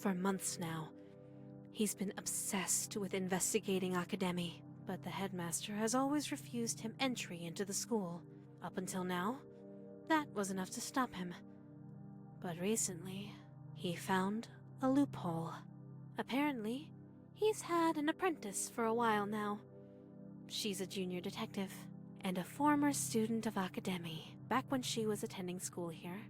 For months now, he's been obsessed with investigating Academy, but the headmaster has always refused him entry into the school. Up until now, that was enough to stop him. But recently, he found a loophole. Apparently, he's had an apprentice for a while now. She's a junior detective and a former student of Academy. Back when she was attending school here,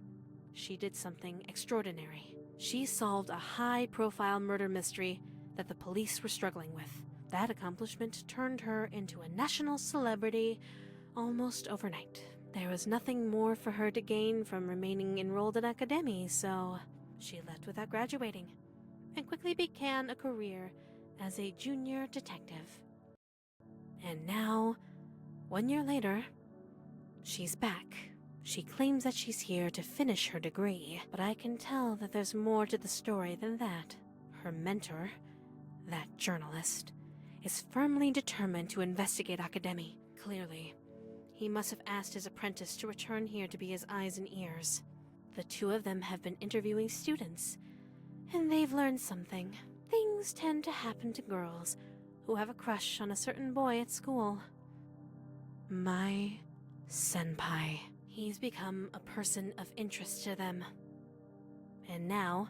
she did something extraordinary. She solved a high-profile murder mystery that the police were struggling with. That accomplishment turned her into a national celebrity almost overnight. There was nothing more for her to gain from remaining enrolled in Academy, so she left without graduating and quickly began a career as a junior detective. And now, 1 year later, she's back. She claims that she's here to finish her degree, but I can tell that there's more to the story than that. Her mentor, that journalist, is firmly determined to investigate Academy. Clearly, he must have asked his apprentice to return here to be his eyes and ears. The two of them have been interviewing students, and they've learned something. Things tend to happen to girls who have a crush on a certain boy at school. My senpai. He's become a person of interest to them. And now,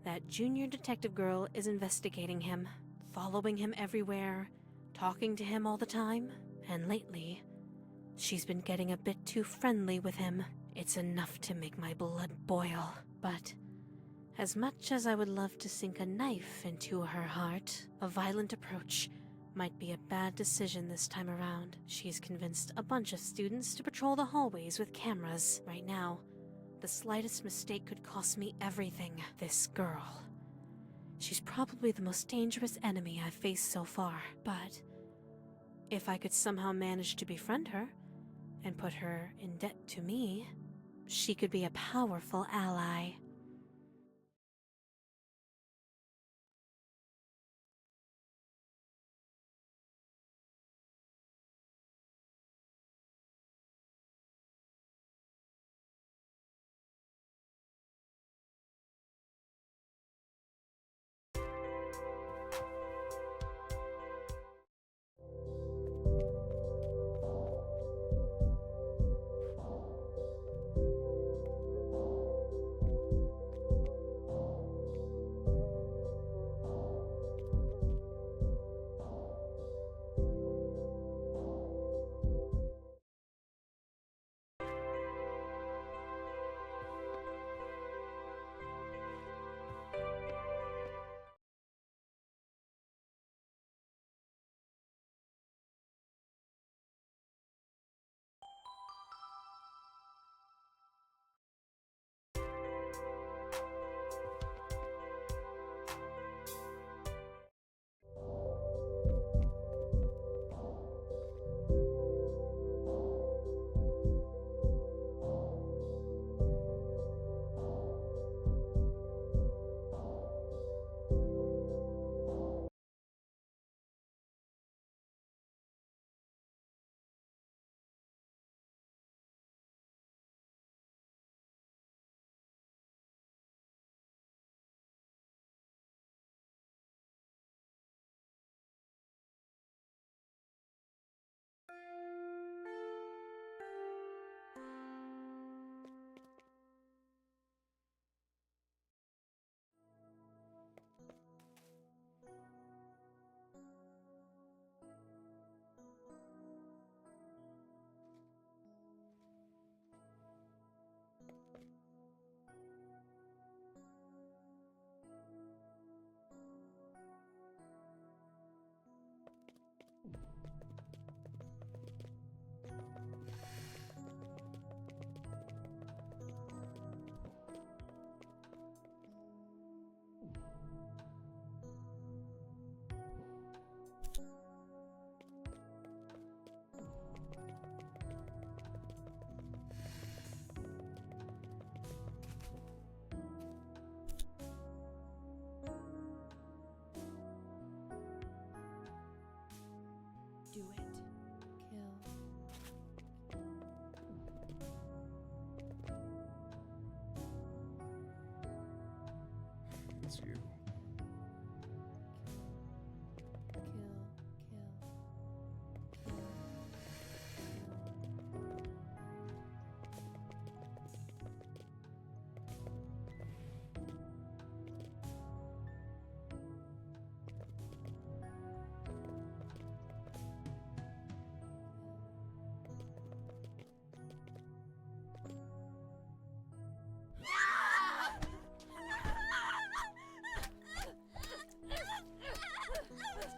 that junior detective girl is investigating him, following him everywhere, talking to him all the time, and lately, she's been getting a bit too friendly with him. It's enough to make my blood boil. But as much as I would love to sink a knife into her heart, a violent approach might be a bad decision this time around. She's convinced a bunch of students to patrol the hallways with cameras. Right now, the slightest mistake could cost me everything. This girl. She's probably the most dangerous enemy I've faced so far. But if I could somehow manage to befriend her and put her in debt to me, she could be a powerful ally. Do it. Kill. It's you. Kill, kill, kill, kill.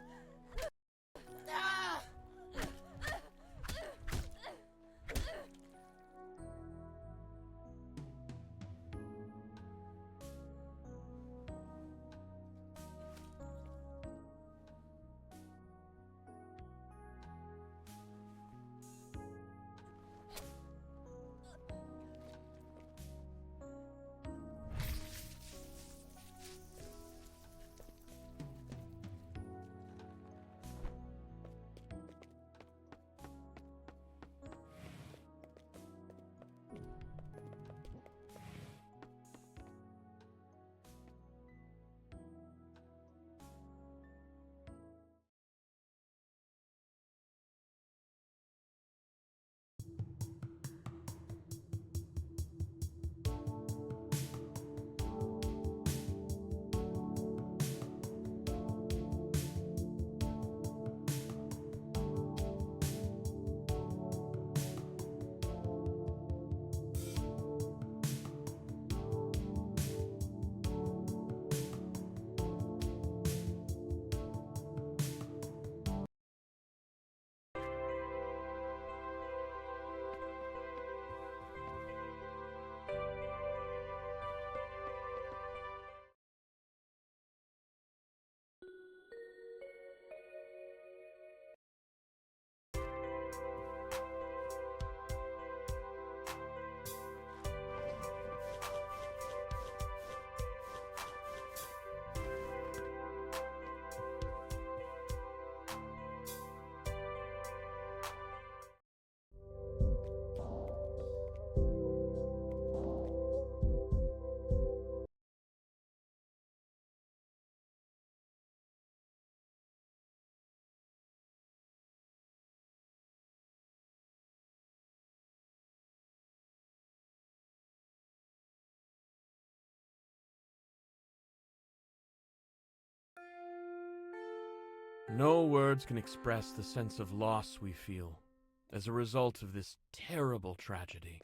No words can express the sense of loss we feel as a result of this terrible tragedy.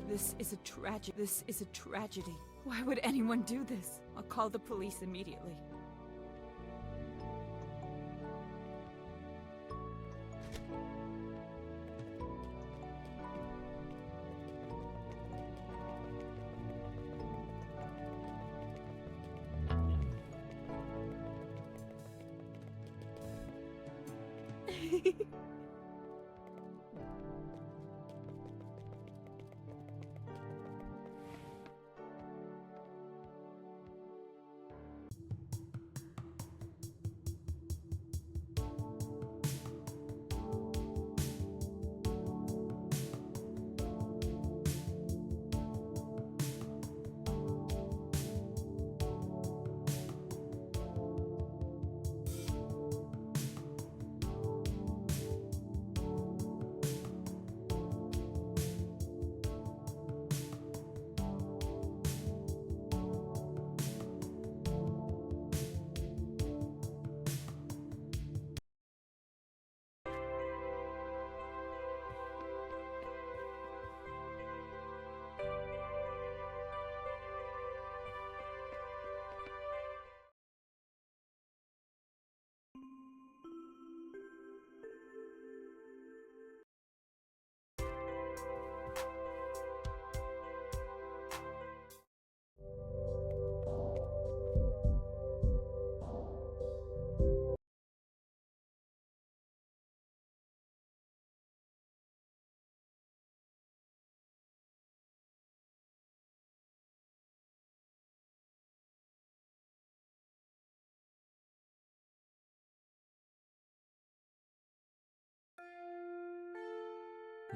This is a tragedy. This is a tragedy. Why would anyone do this? I'll call the police immediately.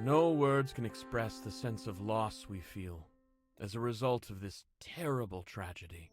No words can express the sense of loss we feel as a result of this terrible tragedy.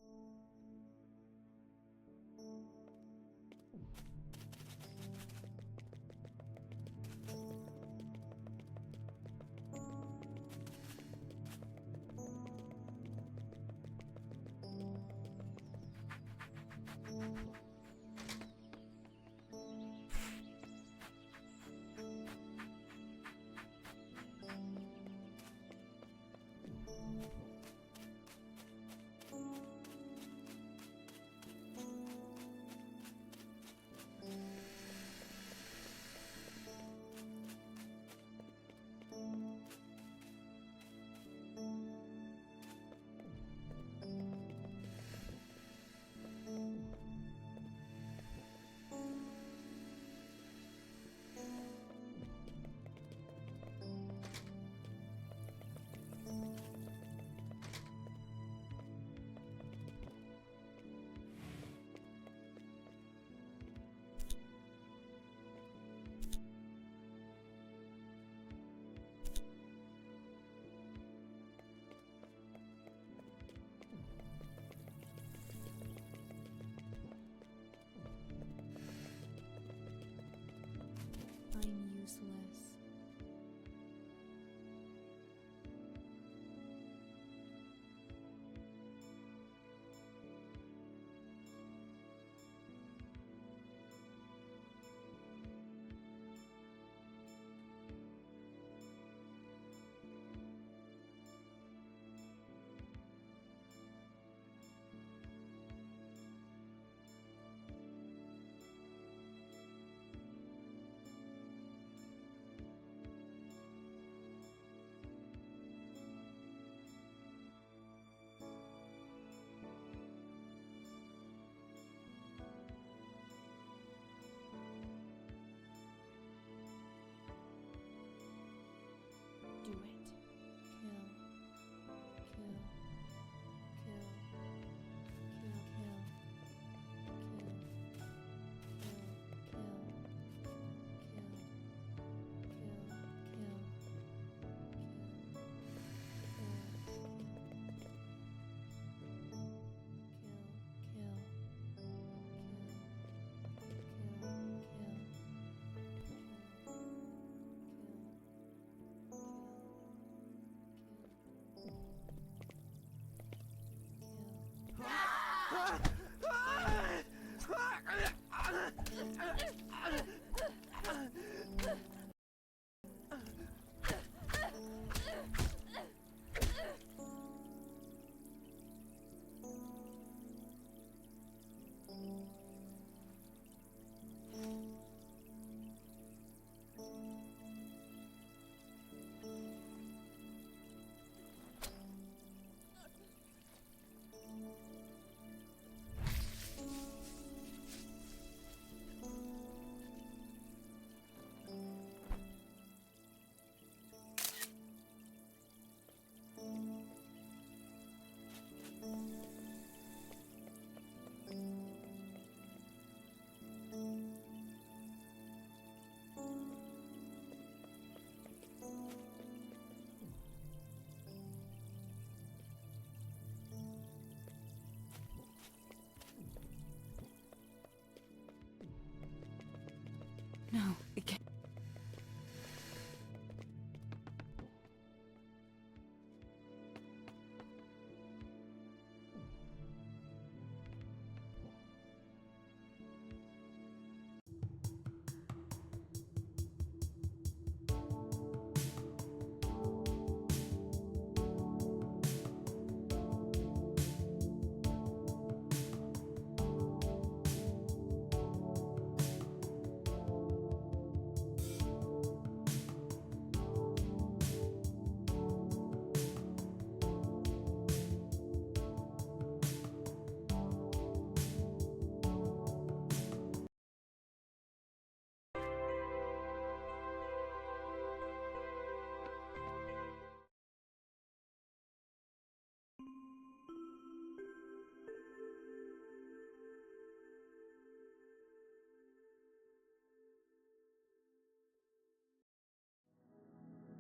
No, it can't.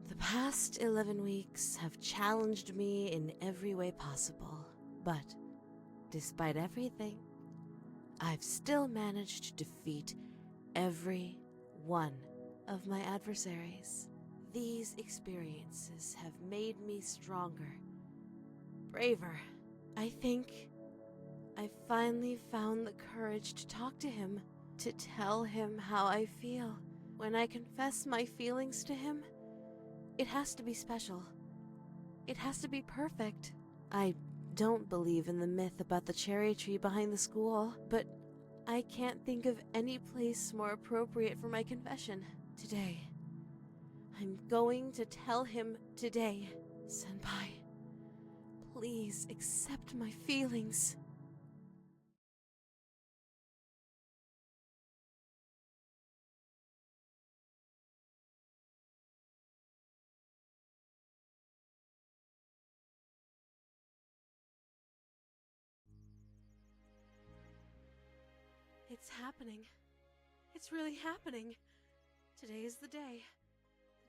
The past 11 weeks have challenged me in every way possible, but despite everything, I've still managed to defeat every one of my adversaries. These experiences have made me stronger, braver. I think I finally found the courage to talk to him, to tell him how I feel. When I confess my feelings to him, it has to be special. It has to be perfect. I don't believe in the myth about the cherry tree behind the school, but I can't think of any place more appropriate for my confession. Today. I'm going to tell him today. Senpai, please accept my feelings. It's happening. It's really happening. Today is the day.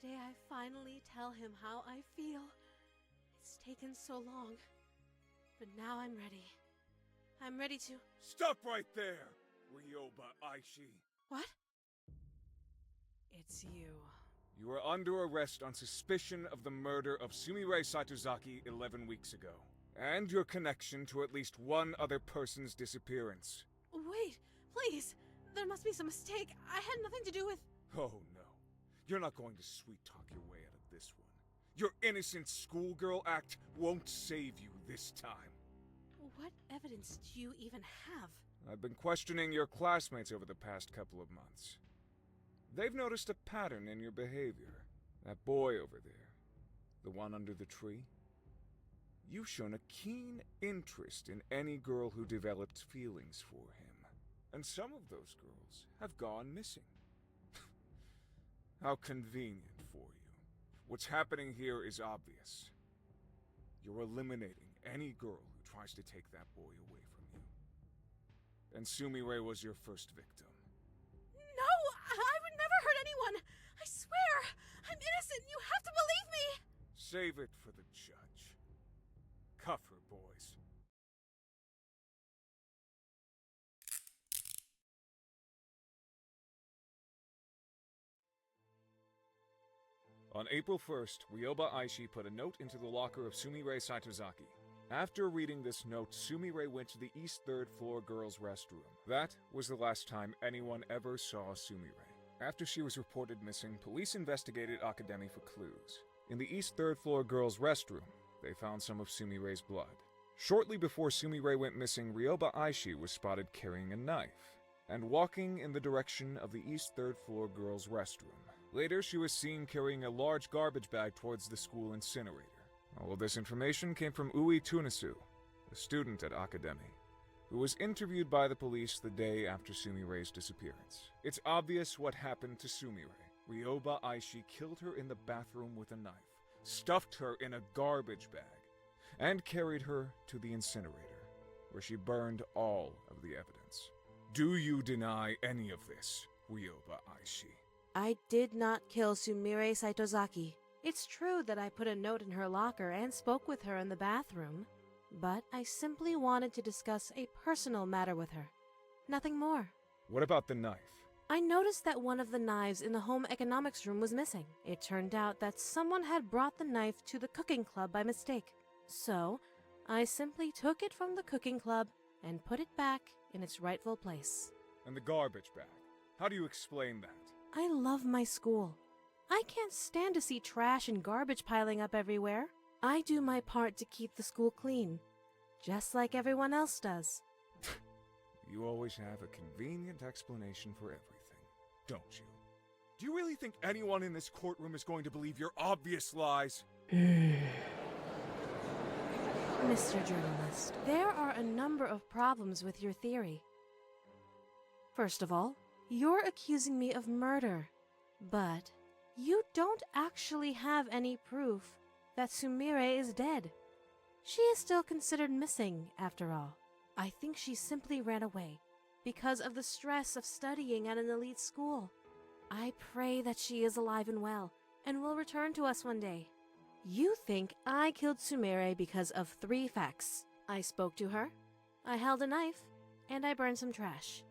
The day I finally tell him how I feel. It's taken so long. But now I'm ready. I'm ready to... Stop right there, Ryoba Aishi. What? It's you. You are under arrest on suspicion of the murder of Sumire Saitozaki 11 weeks ago, and your connection to at least one other person's disappearance. Wait, please. There must be some mistake. I had nothing to do with... Oh no, you're not going to sweet-talk your way out of this one. Your innocent schoolgirl act won't save you this time. What evidence do you even have? I've been questioning your classmates over the past couple of months. They've noticed a pattern in your behavior. That boy over there, the one under the tree. You've shown a keen interest in any girl who developed feelings for him. And some of those girls have gone missing. How convenient for you. What's happening here is obvious. You're eliminating any girl who tries to take that boy away from you. And Sumire was your first victim. No! I would never hurt anyone! I swear! I'm innocent! You have to believe me! Save it for the judge. Cuff her, boys. On April 1st, Ryoba Aishi put a note into the locker of Sumire Saitozaki. After reading this note, Sumire went to the East 3rd floor girls' restroom. That was the last time anyone ever saw Sumire. After she was reported missing, police investigated Akademi for clues. In the East 3rd floor girls' restroom, they found some of Sumire's blood. Shortly before Sumire went missing, Ryoba Aishi was spotted carrying a knife and walking in the direction of the East 3rd floor girls' restroom. Later, she was seen carrying a large garbage bag towards the school incinerator. All of this information came from Ui Tunisu, a student at Akademi, who was interviewed by the police the day after Sumire's disappearance. It's obvious what happened to Sumire. Ryoba Aishi killed her in the bathroom with a knife, stuffed her in a garbage bag, and carried her to the incinerator, where she burned all of the evidence. Do you deny any of this, Ryoba Aishi? I did not kill Sumire Saitozaki. It's true that I put a note in her locker and spoke with her in the bathroom, but I simply wanted to discuss a personal matter with her. Nothing more. What about the knife? I noticed that one of the knives in the home economics room was missing. It turned out that someone had brought the knife to the cooking club by mistake. So, I simply took it from the cooking club and put it back in its rightful place. And the garbage bag. How do you explain that? I love my school. I can't stand to see trash and garbage piling up everywhere. I do my part to keep the school clean, just like everyone else does. You always have a convenient explanation for everything, don't you? Do you really think anyone in this courtroom is going to believe your obvious lies? Mr. Journalist, there are a number of problems with your theory. First of all, you're accusing me of murder, but you don't actually have any proof that Sumire is dead. She is still considered missing, after all. I think she simply ran away because of the stress of studying at an elite school. I pray that she is alive and well and will return to us one day. You think I killed Sumire because of 3 facts. I spoke to her, I held a knife, and I burned some trash.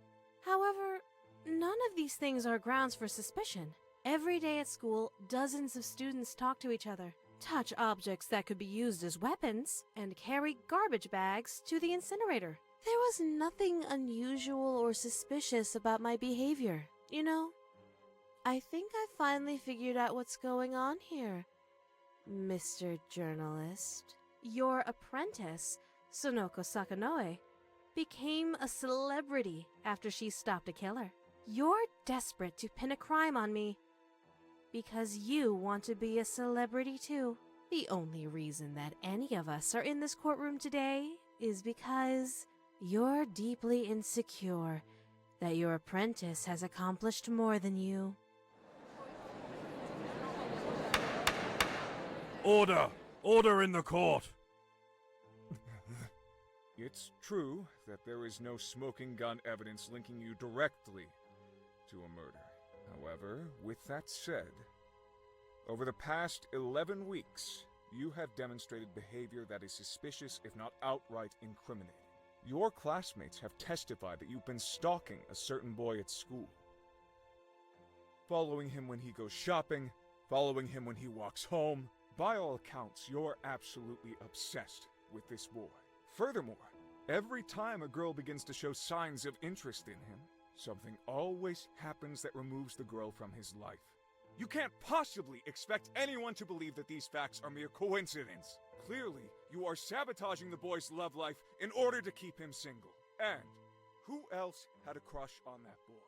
However, none of these things are grounds for suspicion. Every day at school, dozens of students talk to each other, touch objects that could be used as weapons, and carry garbage bags to the incinerator. There was nothing unusual or suspicious about my behavior, you know? I think I finally figured out what's going on here, Mr. Journalist. Your apprentice, Sonoko Sakanoe, became a celebrity after she stopped a killer. You're desperate to pin a crime on me because you want to be a celebrity too. The only reason that any of us are in this courtroom today is because you're deeply insecure that your apprentice has accomplished more than you. Order! Order in the court! It's true that there is no smoking gun evidence linking you directly to a murder. However, with that said, over the past 11 weeks, you have demonstrated behavior that is suspicious, if not outright incriminating. Your classmates have testified that you've been stalking a certain boy at school. Following him when he goes shopping, following him when he walks home. By all accounts, you're absolutely obsessed with this boy. Furthermore, every time a girl begins to show signs of interest in him, something always happens that removes the girl from his life. You can't possibly expect anyone to believe that these facts are mere coincidence. Clearly, you are sabotaging the boy's love life in order to keep him single. And who else had a crush on that boy?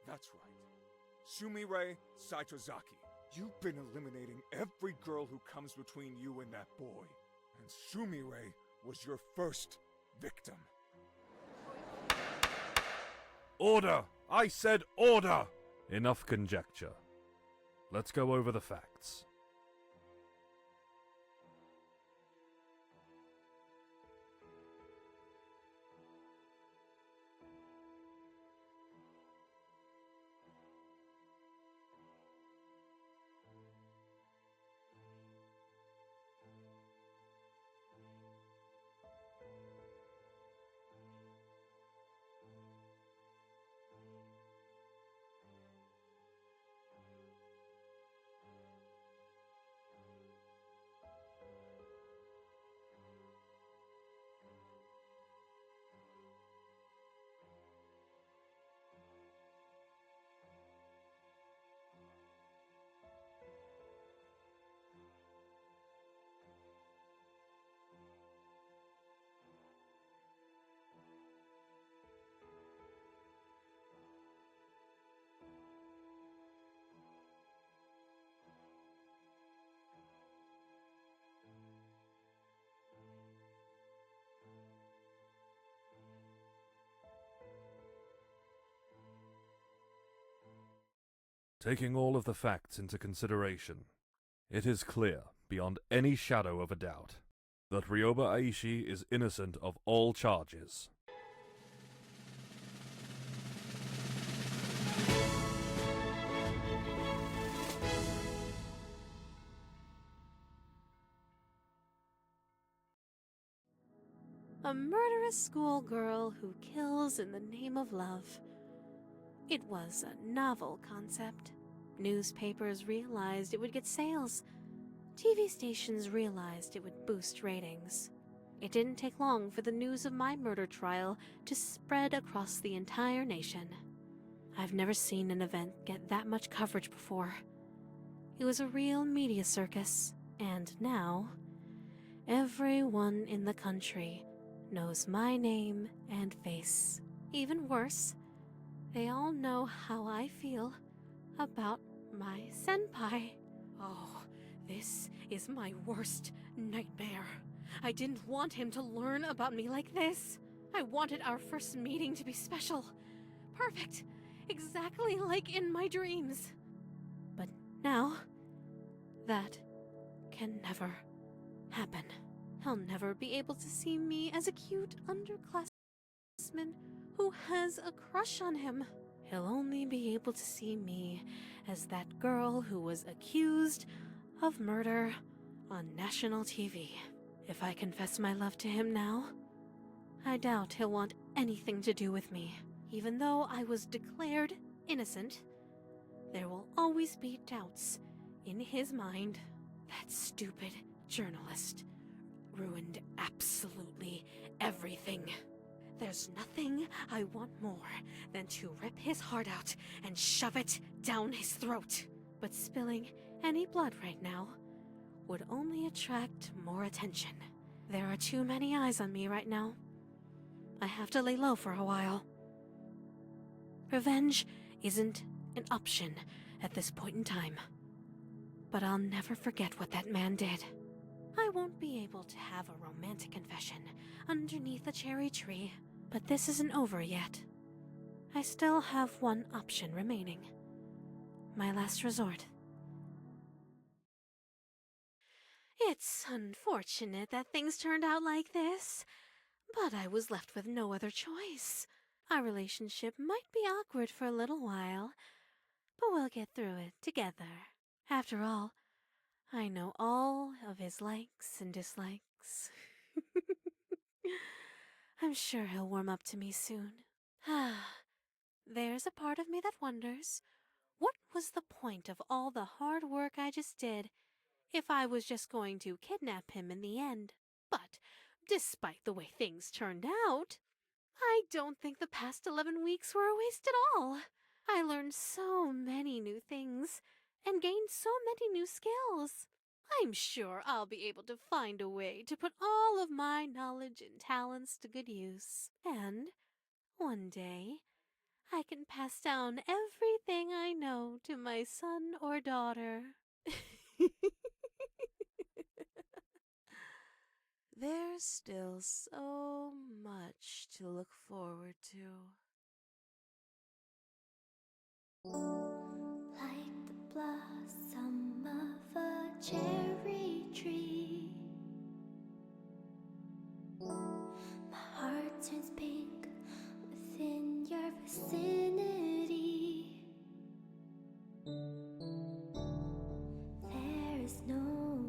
That's right. Sumire Saitozaki. You've been eliminating every girl who comes between you and that boy. And Sumire was your first victim. Order! I said order! Enough conjecture. Let's go over the facts. Taking all of the facts into consideration, it is clear, beyond any shadow of a doubt, that Ryoba Aishi is innocent of all charges. A murderous schoolgirl who kills in the name of love. It was a novel concept. Newspapers realized it would get sales. TV stations realized it would boost ratings. It didn't take long for the news of my murder trial to spread across the entire nation. I've never seen an event get that much coverage before. It was a real media circus, and now, everyone in the country knows my name and face. Even worse, they all know how I feel about my senpai. Oh, this is my worst nightmare. I didn't want him to learn about me like this. I wanted our first meeting to be special. Perfect. Exactly like in my dreams. But now, that can never happen. He'll never be able to see me as a cute underclassman who has a crush on him. He'll only be able to see me as that girl who was accused of murder on national TV. If I confess my love to him now, I doubt he'll want anything to do with me. Even though I was declared innocent, there will always be doubts in his mind. That stupid journalist ruined absolutely everything. There's nothing I want more than to rip his heart out and shove it down his throat. But spilling any blood right now would only attract more attention. There are too many eyes on me right now. I have to lay low for a while. Revenge isn't an option at this point in time. But I'll never forget what that man did. I won't be able to have a romantic confession underneath a cherry tree, but this isn't over yet. I still have one option remaining. My last resort. It's unfortunate that things turned out like this, but I was left with no other choice. Our relationship might be awkward for a little while, but we'll get through it together. After all, I know all of his likes and dislikes. I'm sure he'll warm up to me soon. There's a part of me that wonders, what was the point of all the hard work I just did if I was just going to kidnap him in the end? But despite the way things turned out, I don't think the past 11 weeks were a waste at all. I learned so many new things and gained so many new skills. I'm sure I'll be able to find a way to put all of my knowledge and talents to good use. And one day, I can pass down everything I know to my son or daughter. There's still so much to look forward to. Like the blossom of a cherry tree, my heart turns pink within your vicinity. There is no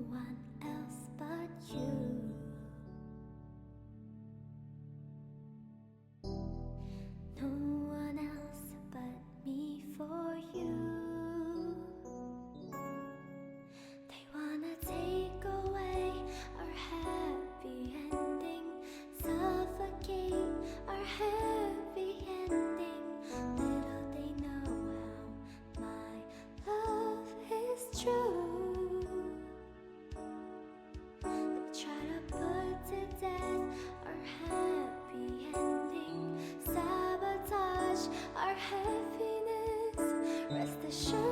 one else but you. No one else but me for you. They wanna take away our happy ending, suffocate our happy ending. Little they know how my love is true. They try to put to death our happy ending, sabotage our happiness. Rest assured